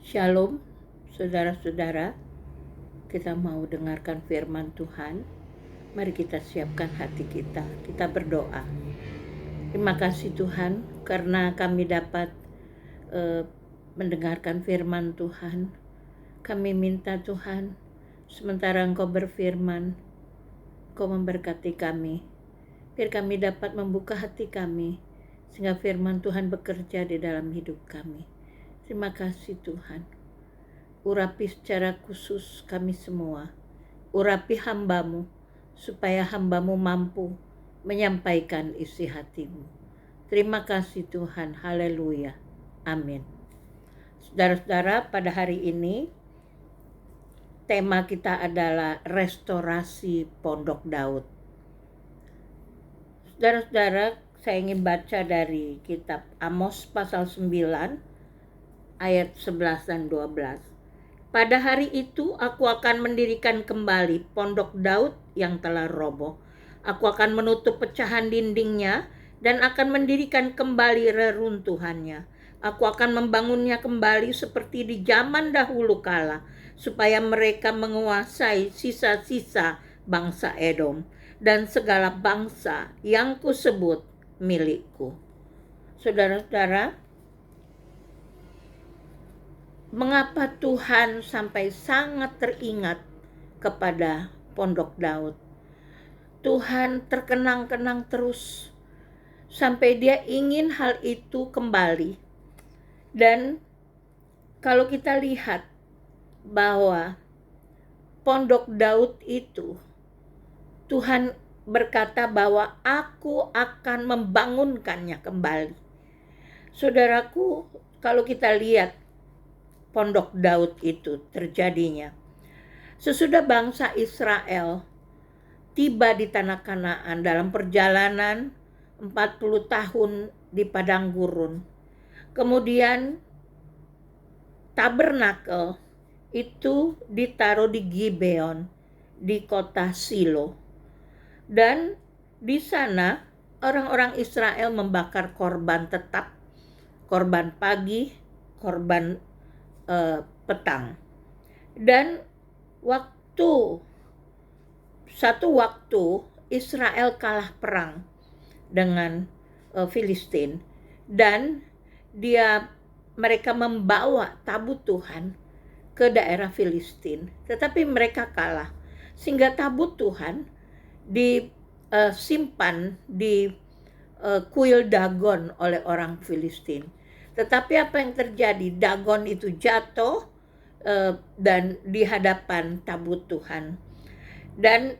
Shalom, saudara-saudara. Kita mau dengarkan firman Tuhan. Mari kita siapkan hati kita. Kita berdoa. Terima kasih Tuhan karena kami dapat mendengarkan firman Tuhan. Kami minta Tuhan, sementara Engkau berfirman, Engkau memberkati kami. Biar kami dapat membuka hati kami, sehingga firman Tuhan bekerja di dalam hidup kami. Terima kasih Tuhan. Urapi secara khusus kami semua. Urapi hamba-Mu, supaya hamba-Mu mampu menyampaikan isi hati-Mu. Terima kasih Tuhan. Haleluya. Amin. Saudara-saudara, pada hari ini tema kita adalah restorasi Pondok Daud. Saudara-saudara, saya ingin baca dari kitab Amos pasal 9 ayat 11 dan 12. Pada hari itu aku akan mendirikan kembali Pondok Daud yang telah roboh. Aku akan menutup pecahan dindingnya dan akan mendirikan kembali reruntuhannya. Aku akan membangunnya kembali seperti di zaman dahulu kala, supaya mereka menguasai sisa-sisa bangsa Edom dan segala bangsa yang kusebut milikku. Saudara-saudara, mengapa Tuhan sampai sangat teringat kepada Pondok Daud? Tuhan terkenang-kenang terus sampai dia ingin hal itu kembali. Dan kalau kita lihat bahwa Pondok Daud itu, Tuhan berkata bahwa aku akan membangunkannya kembali. Saudaraku, kalau kita lihat Pondok Daud itu terjadinya sesudah bangsa Israel tiba di tanah Kanaan dalam perjalanan 40 tahun di padang gurun. Kemudian tabernakel itu ditaruh di Gibeon, di kota Silo. Dan di sana orang-orang Israel membakar korban tetap, korban pagi, korban petang. Dan satu waktu Israel kalah perang dengan Filistin, dan mereka membawa tabut Tuhan ke daerah Filistin, tetapi mereka kalah, sehingga tabut Tuhan disimpan di kuil Dagon oleh orang Filistin. Tetapi apa yang terjadi? Dagon itu jatuh dan di hadapan tabut Tuhan. Dan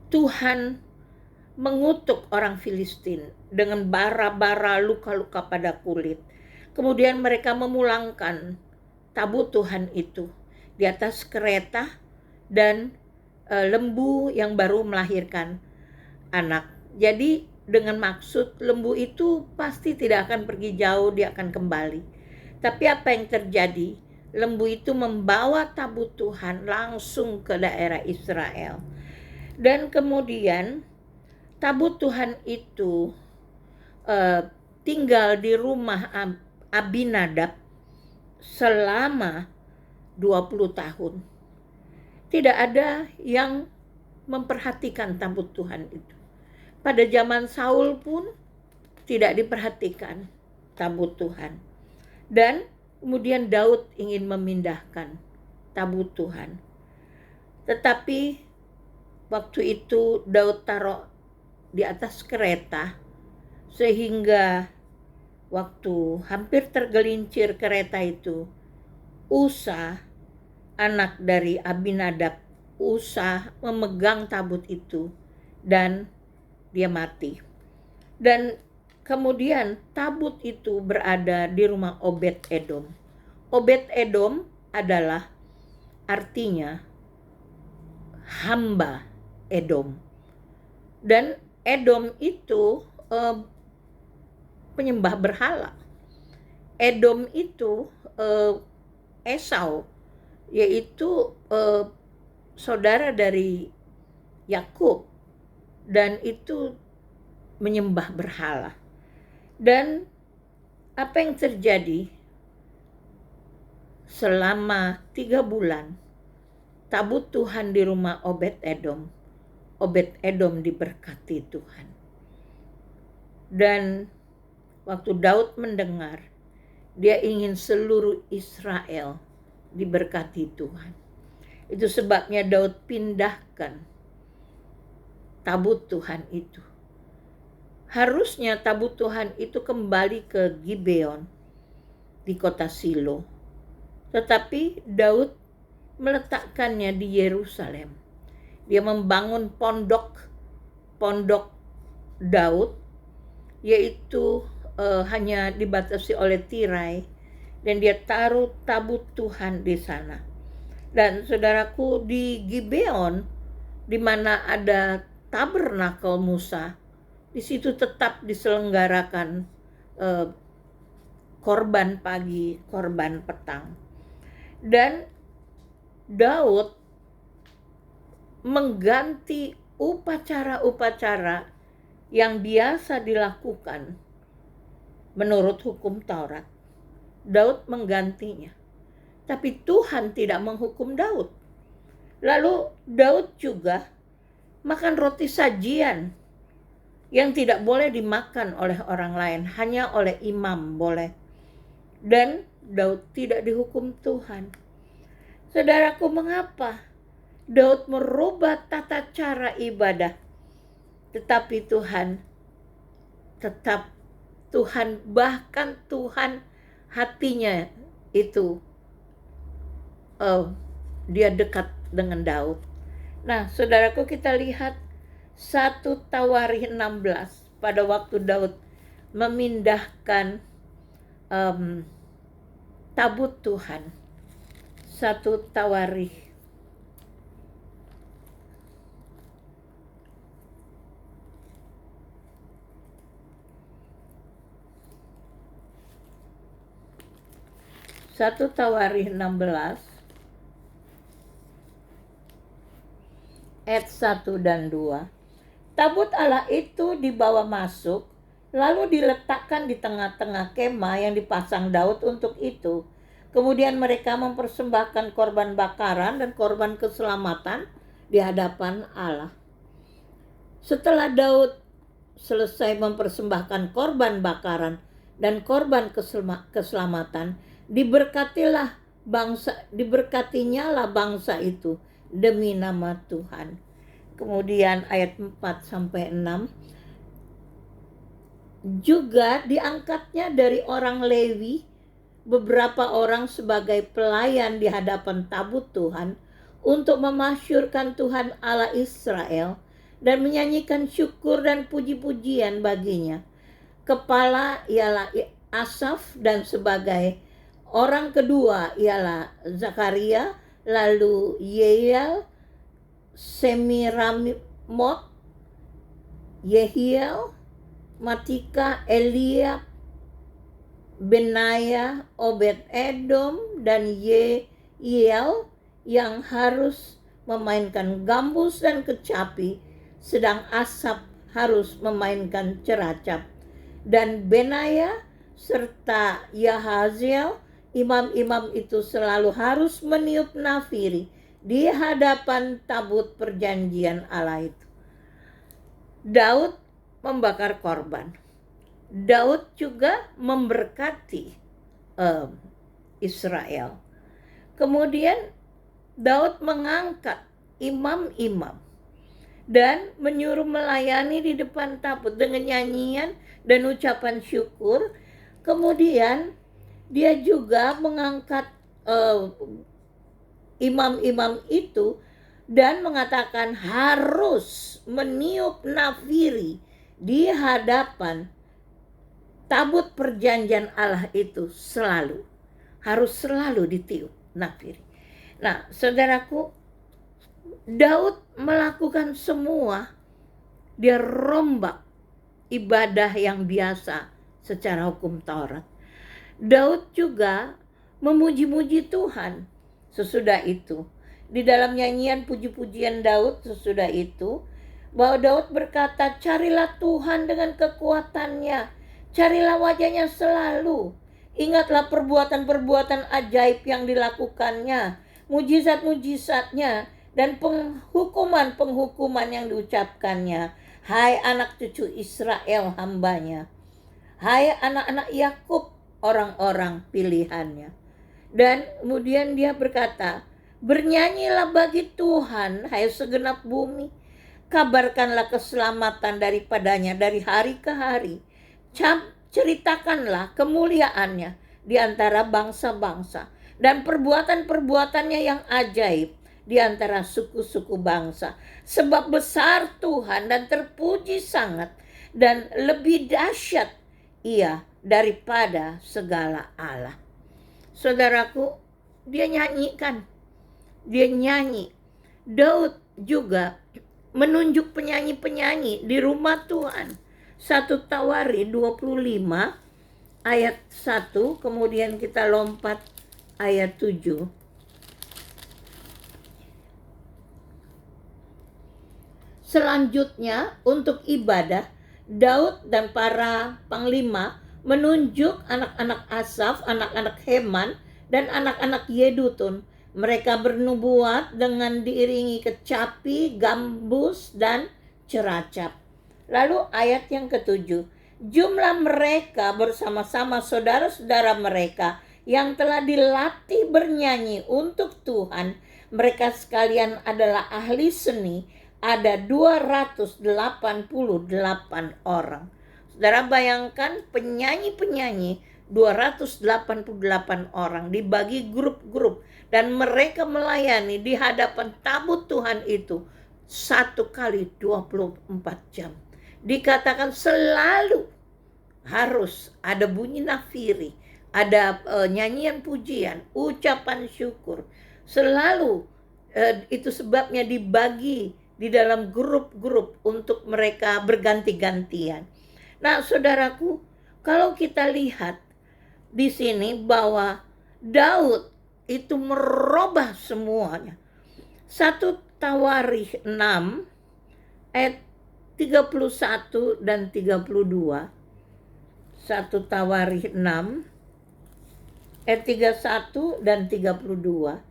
Tuhan mengutuk orang Filistin dengan bara-bara luka-luka pada kulit. Kemudian mereka memulangkan tabut Tuhan itu di atas kereta dan lembu yang baru melahirkan anak. Jadi dengan maksud lembu itu pasti tidak akan pergi jauh, dia akan kembali. Tapi apa yang terjadi? Lembu itu membawa tabut Tuhan langsung ke daerah Israel. Dan kemudian tabut Tuhan itu tinggal di rumah Abinadab selama 20 tahun. Tidak ada yang memperhatikan tabut Tuhan itu. Pada zaman Saul pun tidak diperhatikan tabut Tuhan. Dan kemudian Daud ingin memindahkan tabut Tuhan. Tetapi waktu itu Daud taruh di atas kereta, sehingga waktu hampir tergelincir kereta itu, Usa, anak dari Abinadab, Usa memegang tabut itu dan dia mati. Dan kemudian tabut itu berada di rumah Obed-Edom. Obed-Edom adalah artinya hamba Edom. Dan Edom itu penyembah berhala. Edom itu Esau, yaitu saudara dari Yakub, dan itu menyembah berhala. Dan apa yang terjadi selama 3 bulan tabut Tuhan di rumah Obed-Edom. Obed-Edom diberkati Tuhan. Dan waktu Daud mendengar, dia ingin seluruh Israel diberkati Tuhan. Itu sebabnya Daud pindahkan tabut Tuhan itu. Harusnya tabut Tuhan itu kembali ke Gibeon di kota Silo. Tetapi Daud meletakkannya di Yerusalem. Dia membangun pondok Daud, yaitu hanya dibatasi oleh tirai, dan dia taruh tabut Tuhan di sana. Dan saudaraku, di Gibeon, di mana ada tabernakel Musa, di situ tetap diselenggarakan korban pagi, korban petang. Dan Daud mengganti upacara-upacara yang biasa dilakukan menurut hukum Taurat. Daud menggantinya. Tapi Tuhan tidak menghukum Daud. Lalu Daud juga makan roti sajian yang tidak boleh dimakan oleh orang lain, hanya oleh imam boleh. Dan Daud tidak dihukum Tuhan. Saudaraku, mengapa Daud merubah tata cara ibadah? Tetapi bahkan Tuhan hatinya itu, dia dekat dengan Daud. Nah, saudaraku, kita lihat 1 Tawarikh 16 pada waktu Daud memindahkan tabut Tuhan. 1 Tawarikh 16 ayat 1 dan 2. Tabut Allah itu dibawa masuk, lalu diletakkan di tengah-tengah kemah yang dipasang Daud untuk itu. Kemudian mereka mempersembahkan korban bakaran dan korban keselamatan di hadapan Allah. Setelah Daud selesai mempersembahkan korban bakaran dan korban keselamatan, diberkatinyalah bangsa itu demi nama Tuhan. Kemudian ayat 4-6, juga diangkatnya dari orang Lewi beberapa orang sebagai pelayan di hadapan tabut Tuhan untuk memasyurkan Tuhan Allah Israel dan menyanyikan syukur dan puji-pujian baginya. Kepala ialah Asaf dan sebagai orang kedua ialah Zakaria, lalu Yeiel, Semiramot, Yehiel, Matika, Eliab, Benaya, Obed-Edom, dan Yeiel yang harus memainkan gambus dan kecapi, sedang Asaf harus memainkan ceracap. Dan Benaya serta Yahaziel, imam-imam itu selalu harus meniup nafiri di hadapan tabut perjanjian Allah itu. Daud membakar korban. Daud juga memberkati Israel. Kemudian Daud mengangkat imam-imam dan menyuruh melayani di depan tabut dengan nyanyian dan ucapan syukur. Kemudian dia juga mengangkat imam-imam itu dan mengatakan harus meniup nafiri di hadapan tabut perjanjian Allah itu, harus selalu ditiup nafiri. Nah, saudaraku, Daud melakukan semua, dia rombak ibadah yang biasa secara hukum Taurat. Daud juga memuji-muji Tuhan sesudah itu. Di dalam nyanyian puji-pujian Daud sesudah itu, bahwa Daud berkata, carilah Tuhan dengan kekuatannya, Carilah wajahnya selalu. Ingatlah perbuatan-perbuatan ajaib yang dilakukannya, mujizat-mujizatnya, dan penghukuman-penghukuman yang diucapkannya. Hai anak cucu Israel hambanya. Hai anak-anak Yakub, orang-orang pilihannya. Dan kemudian dia berkata, bernyanyilah bagi Tuhan, hai segenap bumi. Kabarkanlah keselamatan daripadanya dari hari ke hari. Ceritakanlah kemuliaannya di antara bangsa-bangsa dan perbuatan-perbuatannya yang ajaib di antara suku-suku bangsa. Sebab besar Tuhan dan terpuji sangat dan lebih dahsyat ia daripada segala Allah. Saudaraku, dia nyanyikan. Dia nyanyi. Daud juga menunjuk penyanyi-penyanyi di rumah Tuhan. 1 Tawari 25 ayat 1, kemudian kita lompat ayat 7. Selanjutnya untuk ibadah, Daud dan para panglima menunjuk anak-anak Asaf, anak-anak Heman, dan anak-anak Yedutun. Mereka bernubuat dengan diiringi kecapi, gambus, dan ceracap. Lalu ayat yang ketujuh, jumlah mereka bersama-sama saudara-saudara mereka yang telah dilatih bernyanyi untuk Tuhan, mereka sekalian adalah ahli seni, ada 288 orang. Saudara bayangkan penyanyi-penyanyi 288 orang dibagi grup-grup dan mereka melayani di hadapan tabut Tuhan itu 1 kali 24 jam. Dikatakan selalu harus ada bunyi nafiri, ada nyanyian pujian, ucapan syukur. Selalu itu sebabnya dibagi di dalam grup-grup untuk mereka berganti-gantian. Nah, saudaraku, kalau kita lihat di sini bahwa Daud itu merubah semuanya. 1 Tawarikh 6 ayat 31 dan 32. 1 Tawarikh 6 ayat 31 dan 32.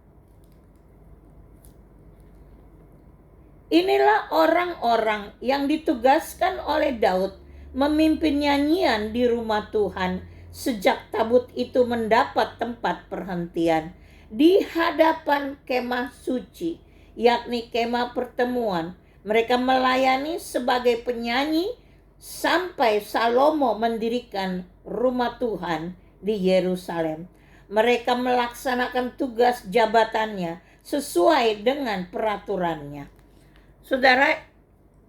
Inilah orang-orang yang ditugaskan oleh Daud memimpin nyanyian di rumah Tuhan sejak tabut itu mendapat tempat perhentian di hadapan kemah suci, yakni kemah pertemuan. Mereka melayani sebagai penyanyi sampai Salomo mendirikan rumah Tuhan di Yerusalem. Mereka melaksanakan tugas jabatannya sesuai dengan peraturannya. Saudara,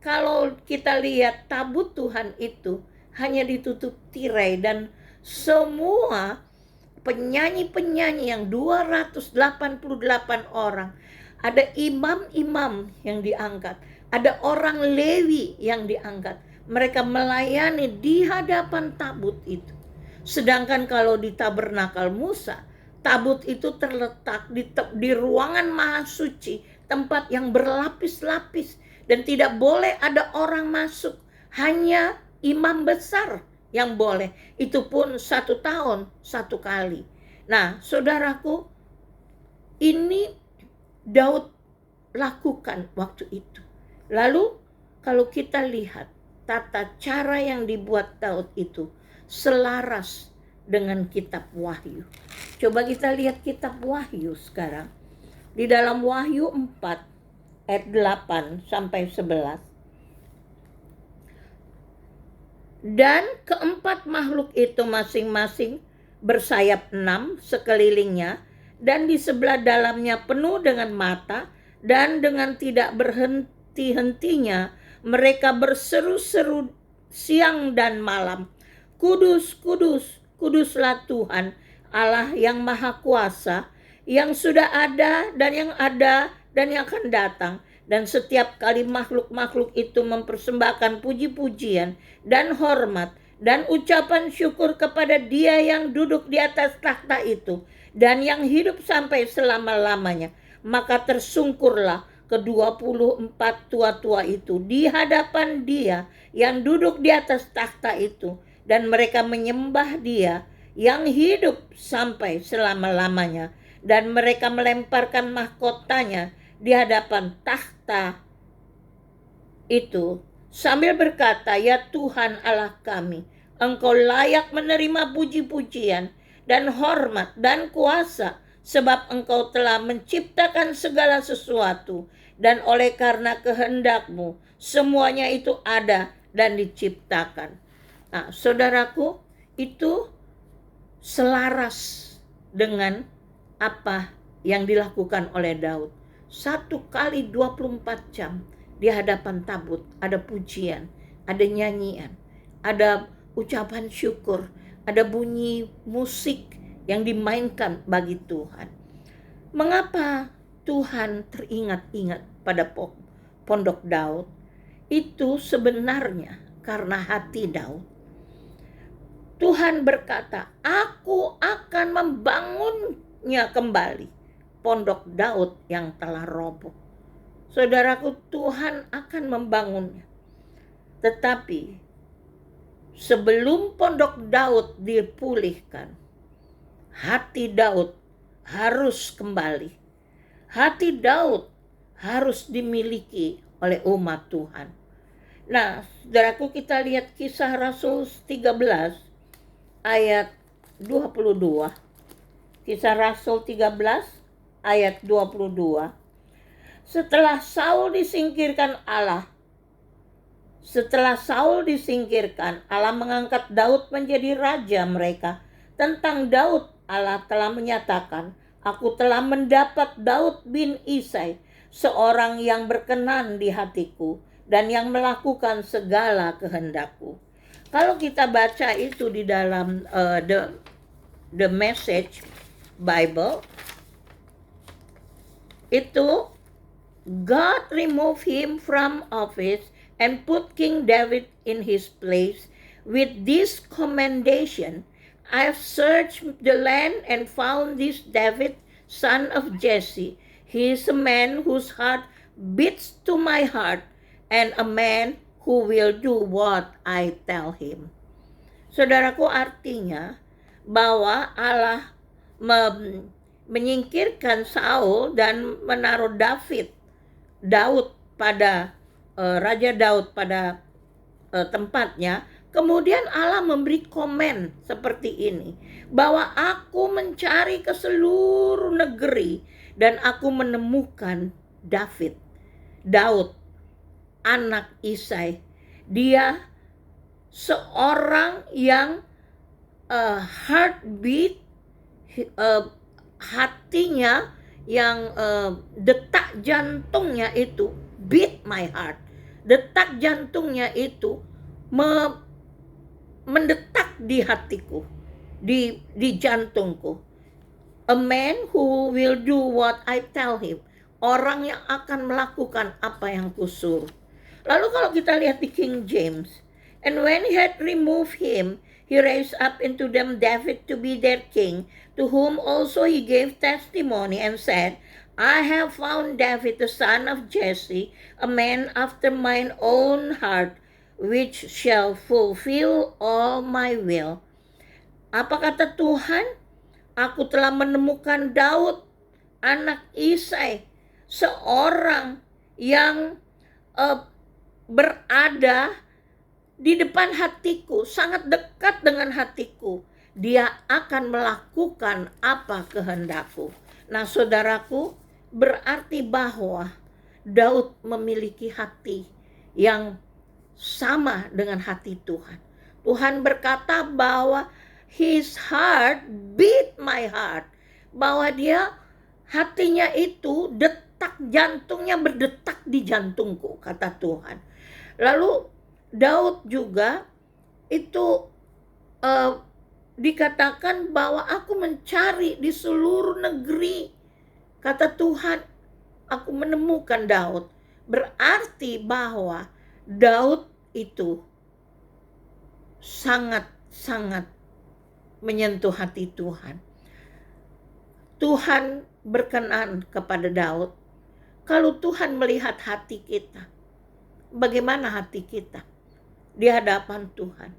kalau kita lihat tabut Tuhan itu hanya ditutup tirai dan semua penyanyi-penyanyi yang 288 orang, ada imam-imam yang diangkat, ada orang Lewi yang diangkat. Mereka melayani di hadapan tabut itu. Sedangkan kalau di Tabernakal Musa, tabut itu terletak di ruangan maha suci, tempat yang berlapis-lapis, dan tidak boleh ada orang masuk, hanya imam besar yang boleh, itu pun 1 tahun 1 kali. Nah, saudaraku, ini Daud lakukan waktu itu. Lalu kalau kita lihat tata cara yang dibuat Daud itu selaras dengan kitab Wahyu. Coba kita lihat kitab Wahyu sekarang. Di dalam Wahyu 4 ayat 8 sampai 11. Dan keempat makhluk itu masing-masing bersayap 6 sekelilingnya, dan di sebelah dalamnya penuh dengan mata, dan dengan tidak berhenti-hentinya mereka berseru-seru siang dan malam, Kudus, kudus, kuduslah Tuhan Allah yang Maha Kuasa, yang sudah ada dan yang yang akan datang. Dan setiap kali makhluk-makhluk itu mempersembahkan puji-pujian dan hormat dan ucapan syukur kepada Dia yang duduk di atas takhta itu dan yang hidup sampai selama-lamanya. Maka tersungkurlah ke-24 tua-tua itu di hadapan Dia yang duduk di atas takhta itu dan mereka menyembah Dia yang hidup sampai selama-lamanya, dan mereka melemparkan mahkotanya di hadapan takhta itu sambil berkata, "Ya Tuhan Allah kami, Engkau layak menerima puji-pujian dan hormat dan kuasa, sebab Engkau telah menciptakan segala sesuatu, dan oleh karena kehendak-Mu semuanya itu ada dan diciptakan." Nah, saudaraku, itu selaras dengan apa yang dilakukan oleh Daud. 1 kali 24 jam di hadapan tabut ada pujian, ada nyanyian, ada ucapan syukur, ada bunyi musik yang dimainkan bagi Tuhan. Mengapa Tuhan teringat-ingat pada pondok Daud? Itu sebenarnya karena hati Daud. Tuhan berkata, "Aku akan membangunnya kembali, pondok Daud yang telah roboh." Saudaraku, Tuhan akan membangunnya. Tetapi sebelum pondok Daud dipulihkan, hati Daud harus kembali. Hati Daud harus dimiliki oleh umat Tuhan. Nah, saudaraku, kita lihat Kisah Rasul 13 ayat 22. Kisah Rasul 13 ayat 22. Setelah Saul disingkirkan, Allah mengangkat Daud menjadi raja mereka. Tentang Daud, Allah telah menyatakan, "Aku telah mendapat Daud bin Isai, seorang yang berkenan di hatiku dan yang melakukan segala kehendakku." Kalau kita baca itu di dalam the Message Bible, itu God removed him from office and put King David in his place with this commendation, "I have searched the land and found this David, son of Jesse. He is a man whose heart beats to my heart, and a man who will do what I tell him." Saudaraku, artinya bahwa Allah menyingkirkan Saul dan menaruh Raja Daud pada tempatnya. Kemudian Allah memberi komen seperti ini, bahwa "Aku mencari ke seluruh negeri dan aku menemukan Daud, anak Isai. Dia seorang yang heartbeat, hatinya yang detak jantungnya itu beat my heart. Detak jantungnya itu mendetak di hatiku, di jantungku. A man who will do what I tell him. Orang yang akan melakukan apa yang kusuruh. Lalu kalau kita lihat di King James, "And when he had removed him, he raised up into them David to be their king, to whom also he gave testimony and said, I have found David the son of Jesse, a man after mine own heart, which shall fulfill all my will." Apa kata Tuhan? "Aku telah menemukan Daud, anak Isai, seorang yang berada di depan hatiku, sangat dekat dengan hatiku. Dia akan melakukan apa kehendakku." Nah, saudaraku, berarti bahwa Daud memiliki hati yang sama dengan hati Tuhan. Tuhan berkata bahwa his heart beat my heart, bahwa dia hatinya itu detak jantungnya berdetak di jantungku, kata Tuhan. Lalu Daud juga itu dikatakan bahwa "Aku mencari di seluruh negeri." Kata Tuhan, "Aku menemukan Daud." Berarti bahwa Daud itu sangat-sangat menyentuh hati Tuhan. Tuhan berkenan kepada Daud. Kalau Tuhan melihat hati kita, bagaimana hati kita di hadapan Tuhan?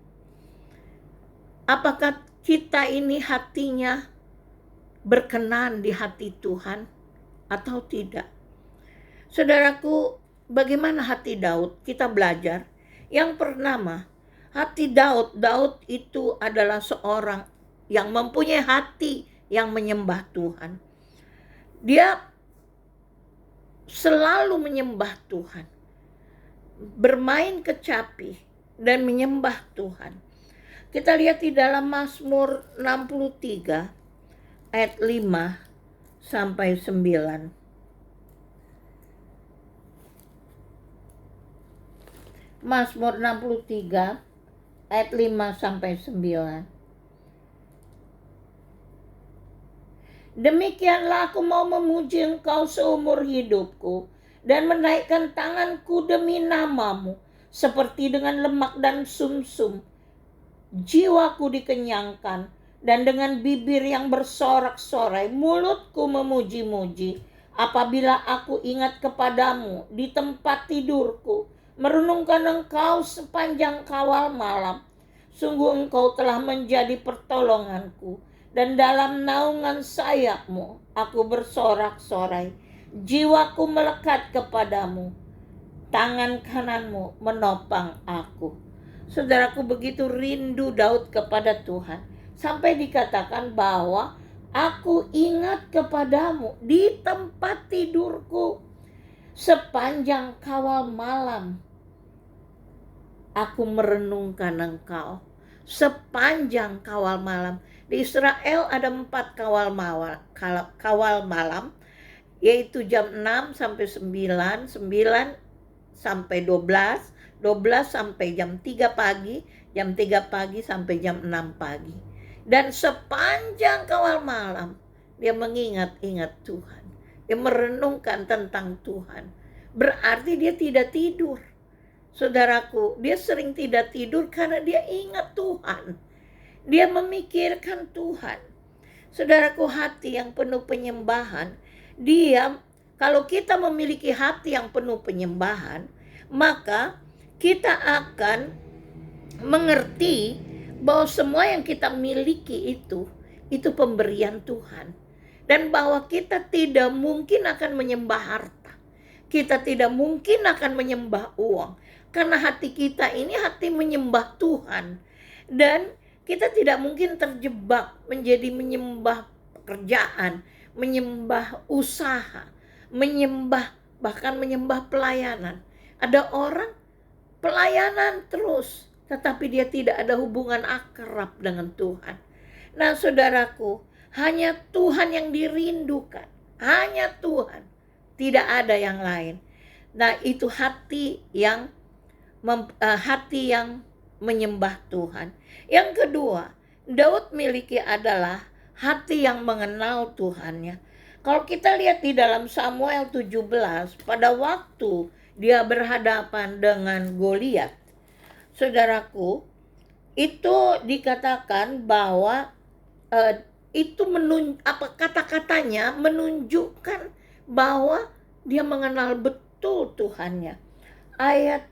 Apakah kita ini hatinya berkenan di hati Tuhan atau tidak? Saudaraku, bagaimana hati Daud? Kita belajar. Yang pertama, hati Daud itu adalah seorang yang mempunyai hati yang menyembah Tuhan. Dia selalu menyembah Tuhan, bermain kecapi dan menyembah Tuhan. Kita lihat di dalam Mazmur 63 ayat 5 sampai 9. Mazmur 63 ayat 5 sampai 9. Demikianlah aku mau memuji Engkau seumur hidupku dan menaikkan tanganku demi namamu, seperti dengan lemak dan sumsum. Jiwaku dikenyangkan, dan dengan bibir yang bersorak-sorai mulutku memuji-muji. Apabila aku ingat kepadamu di tempat tidurku, merenungkan Engkau sepanjang kawal malam. Sungguh Engkau telah menjadi pertolonganku, dan dalam naungan sayapmu aku bersorak-sorai. Jiwaku melekat kepadamu, tangan kananmu menopang aku. Saudaraku, begitu rindu Daud kepada Tuhan, sampai dikatakan bahwa aku ingat kepadamu di tempat tidurku sepanjang kawal malam. Aku merenungkan Engkau sepanjang kawal malam. Di Israel ada 4 kawal malam, yaitu jam 6 sampai 9, 9 sampai 12, 12 sampai jam 3 pagi, jam 3 pagi sampai jam 6 pagi. Dan sepanjang kawal malam, dia mengingat-ingat Tuhan. Dia merenungkan tentang Tuhan. Berarti dia tidak tidur. Saudaraku, dia sering tidak tidur karena dia ingat Tuhan. Dia memikirkan Tuhan. Saudaraku, hati yang penuh penyembahan, kalau kita memiliki hati yang penuh penyembahan, maka kita akan mengerti bahwa semua yang kita miliki itu pemberian Tuhan. Dan bahwa kita tidak mungkin akan menyembah harta. Kita tidak mungkin akan menyembah uang. Karena hati kita ini hati menyembah Tuhan. Dan kita tidak mungkin terjebak menjadi menyembah pekerjaan, menyembah usaha, bahkan menyembah pelayanan. Ada orang pelayanan terus, tetapi dia tidak ada hubungan akrab dengan Tuhan. Nah, saudaraku, hanya Tuhan yang dirindukan. Hanya Tuhan. Tidak ada yang lain. Nah, itu hati yang menyembah Tuhan. Yang kedua, Daud miliki adalah hati yang mengenal Tuhannya. Kalau kita lihat di dalam Samuel 17, pada waktu dia berhadapan dengan Goliat, saudaraku, itu dikatakan bahwa kata-katanya menunjukkan bahwa dia mengenal betul Tuhannya. Ayat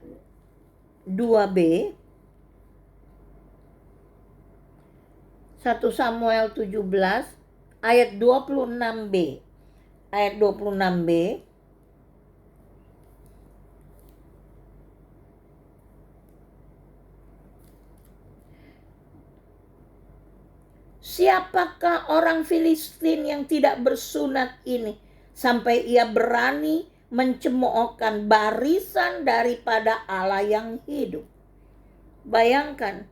2b, 1 Samuel 17 ayat 26b. Ayat 26b. Siapakah orang Filistin yang tidak bersunat ini sampai ia berani mencemoohkan barisan daripada Allah yang hidup? Bayangkan,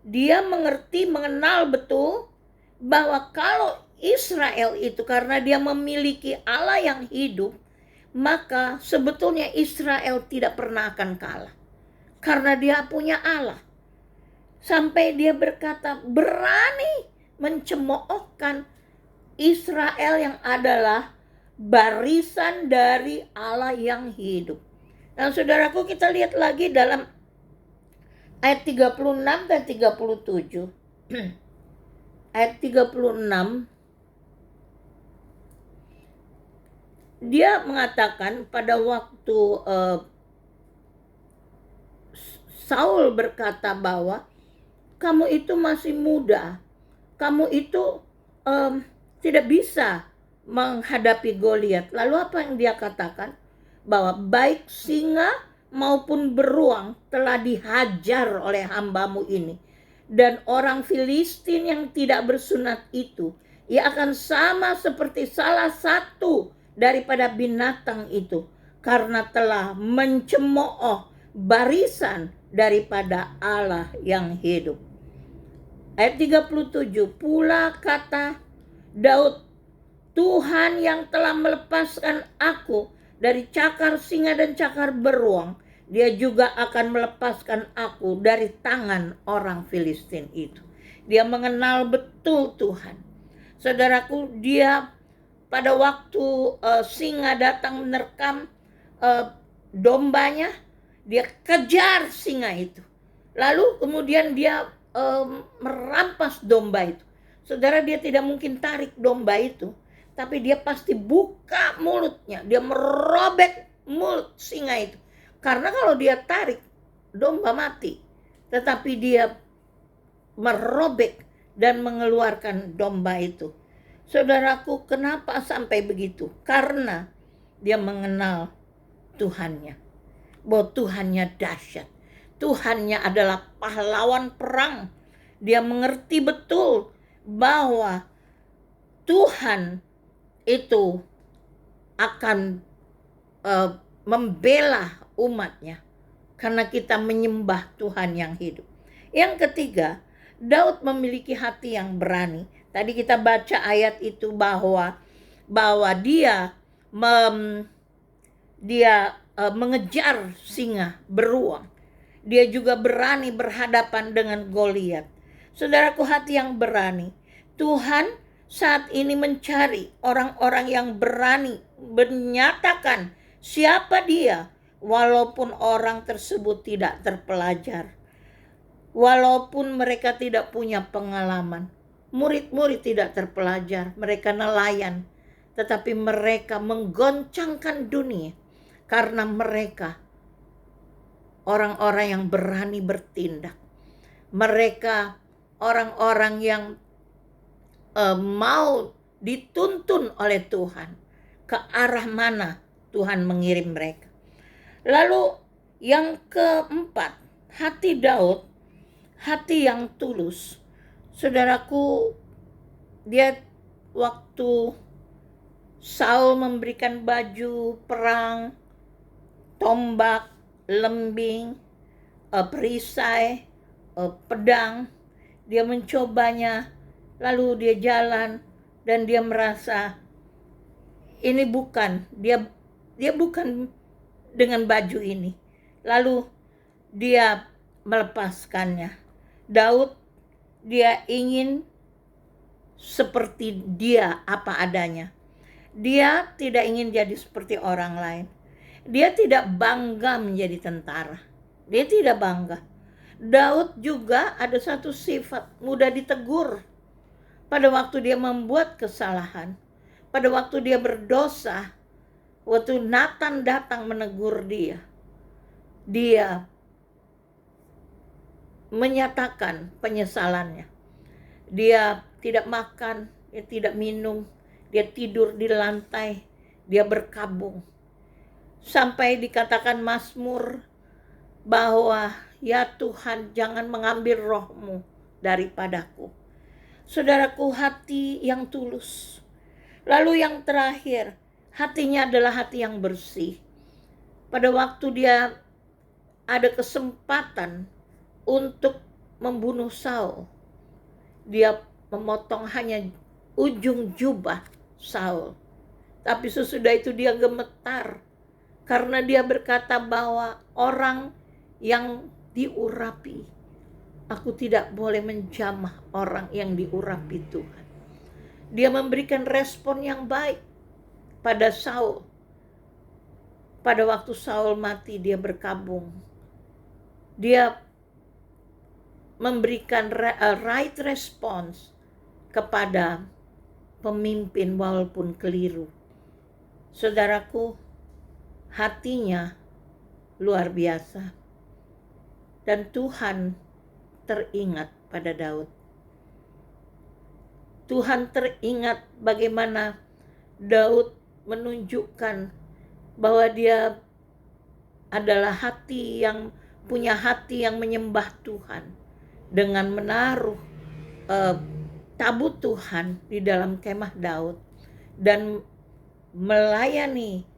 dia mengenal betul bahwa kalau Israel itu karena dia memiliki Allah yang hidup, maka sebetulnya Israel tidak pernah akan kalah. Karena dia punya Allah. Sampai dia berkata, berani mencemoohkan Israel yang adalah barisan dari Allah yang hidup. Dan saudaraku, kita lihat lagi dalam ayat 36 dan 37. Ayat 36, dia mengatakan pada waktu Saul berkata bahwa kamu itu masih muda, kamu itu tidak bisa menghadapi Goliat. Lalu apa yang dia katakan? Bahwa baik singa maupun beruang telah dihajar oleh hambamu ini. Dan orang Filistin yang tidak bersunat itu, ia akan sama seperti salah satu daripada binatang itu, karena telah mencemooh barisan daripada Allah yang hidup. Ayat 37, pula kata Daud, Tuhan yang telah melepaskan aku dari cakar singa dan cakar beruang, dia juga akan melepaskan aku dari tangan orang Filistin itu. Dia mengenal betul Tuhan. Saudaraku, dia pada waktu singa datang menerkam dombanya, dia kejar singa itu. Lalu kemudian dia merampas domba itu. Saudara, dia tidak mungkin tarik domba itu, tapi dia pasti buka mulutnya, dia merobek mulut singa itu. Karena kalau dia tarik, domba mati. Tetapi dia merobek dan mengeluarkan domba itu. Saudaraku, kenapa sampai begitu? Karena dia mengenal Tuhannya. Bahwa Tuhannya dahsyat. Tuhannya adalah pahlawan perang. Dia mengerti betul bahwa Tuhan itu akan membela umatnya karena kita menyembah Tuhan yang hidup. Yang ketiga, Daud memiliki hati yang berani. Tadi kita baca ayat itu bahwa dia mengejar singa beruang. Dia juga berani berhadapan dengan Goliat. Saudaraku, hati yang berani. Tuhan saat ini mencari orang-orang yang berani menyatakan siapa dia, walaupun orang tersebut tidak terpelajar. Walaupun mereka tidak punya pengalaman. Murid-murid tidak terpelajar, mereka nelayan. Tetapi mereka menggoncangkan dunia karena mereka orang-orang yang berani bertindak. Mereka orang-orang yang mau dituntun oleh Tuhan ke arah mana Tuhan mengirim mereka. Lalu yang keempat, hati Daud, hati yang tulus. Saudaraku, dia waktu Saul memberikan baju perang, tombak, lembing, perisai, pedang, dia mencobanya. Lalu dia jalan dan dia merasa ini bukan, dia bukan dengan baju ini. Lalu dia melepaskannya. Daud, dia ingin seperti dia apa adanya. Dia tidak ingin jadi seperti orang lain. Dia tidak bangga menjadi tentara. Dia tidak bangga. Daud juga ada satu sifat, mudah ditegur. Pada waktu dia membuat kesalahan, pada waktu dia berdosa, waktu Nathan datang menegur dia, dia menyatakan penyesalannya. Dia tidak makan, dia tidak minum, dia tidur di lantai, dia berkabung. Sampai dikatakan Mazmur bahwa ya Tuhan, jangan mengambil roh-Mu daripadaku. Saudaraku, hati yang tulus. Lalu yang terakhir, hatinya adalah hati yang bersih. Pada waktu dia ada kesempatan untuk membunuh Saul, dia memotong hanya ujung jubah Saul. Tapi sesudah itu dia gemetar karena dia berkata bahwa orang yang diurapi, aku tidak boleh menjamah orang yang diurapi Tuhan. Dia memberikan respon yang baik pada Saul. Pada waktu Saul mati, dia berkabung. Dia memberikan right response kepada pemimpin walaupun keliru. Saudaraku, hatinya luar biasa. Dan Tuhan teringat pada Daud. Tuhan teringat bagaimana Daud menunjukkan bahwa dia adalah punya hati yang menyembah Tuhan dengan menaruh tabut Tuhan di dalam kemah Daud dan melayani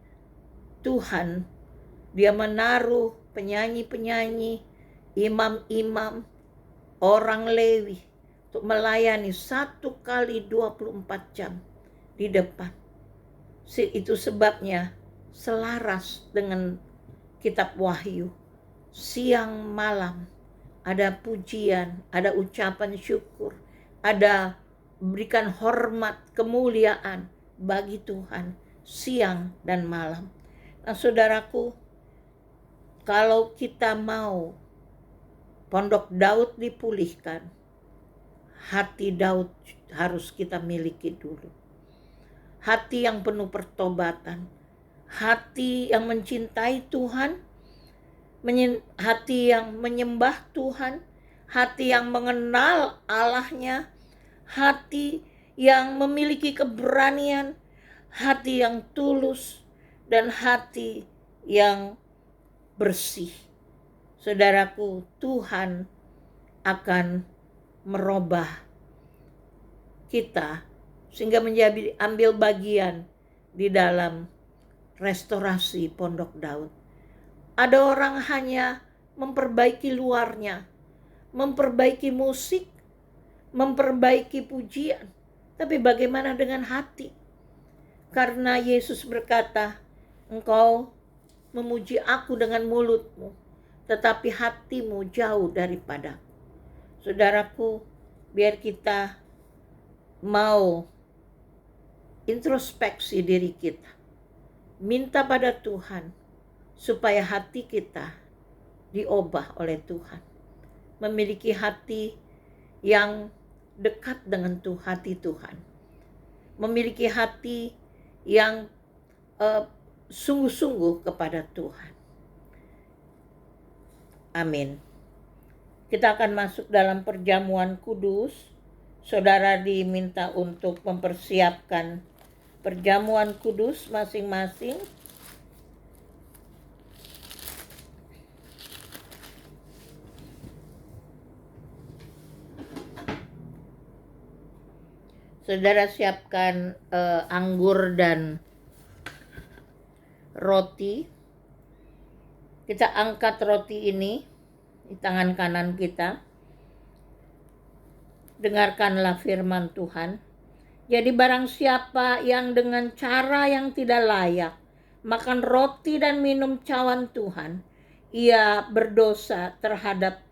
Tuhan. Dia menaruh penyanyi-penyanyi, imam-imam, orang Lewi untuk melayani 1 kali 24 jam di depan. Itu sebabnya selaras dengan kitab Wahyu. Siang malam ada pujian, ada ucapan syukur, ada berikan hormat, kemuliaan bagi Tuhan siang dan malam. Nah, saudaraku, kalau kita mau Pondok Daud dipulihkan, hati Daud harus kita miliki dulu. Hati yang penuh pertobatan, hati yang mencintai Tuhan, hati yang menyembah Tuhan, hati yang mengenal Allahnya, hati yang memiliki keberanian, hati yang tulus, dan hati yang bersih. Saudaraku, Tuhan akan merubah kita sehingga ambil bagian di dalam restorasi Pondok Daud. Ada orang hanya memperbaiki luarnya, memperbaiki musik, memperbaiki pujian, tapi bagaimana dengan hati? Karena Yesus berkata, engkau memuji aku dengan mulutmu, tetapi hatimu jauh daripada. Saudaraku, biar kita mau introspeksi diri kita, minta pada Tuhan supaya hati kita diubah oleh Tuhan, memiliki hati yang dekat dengan hati Tuhan, memiliki hati yang sungguh-sungguh kepada Tuhan. Amin. Kita akan masuk dalam perjamuan kudus. Saudara diminta untuk mempersiapkan perjamuan kudus masing-masing. Saudara siapkan anggur dan roti. Kita angkat roti ini di tangan kanan kita. Dengarkanlah firman Tuhan. Jadi barang siapa yang dengan cara yang tidak layak makan roti dan minum cawan Tuhan, ia berdosa terhadap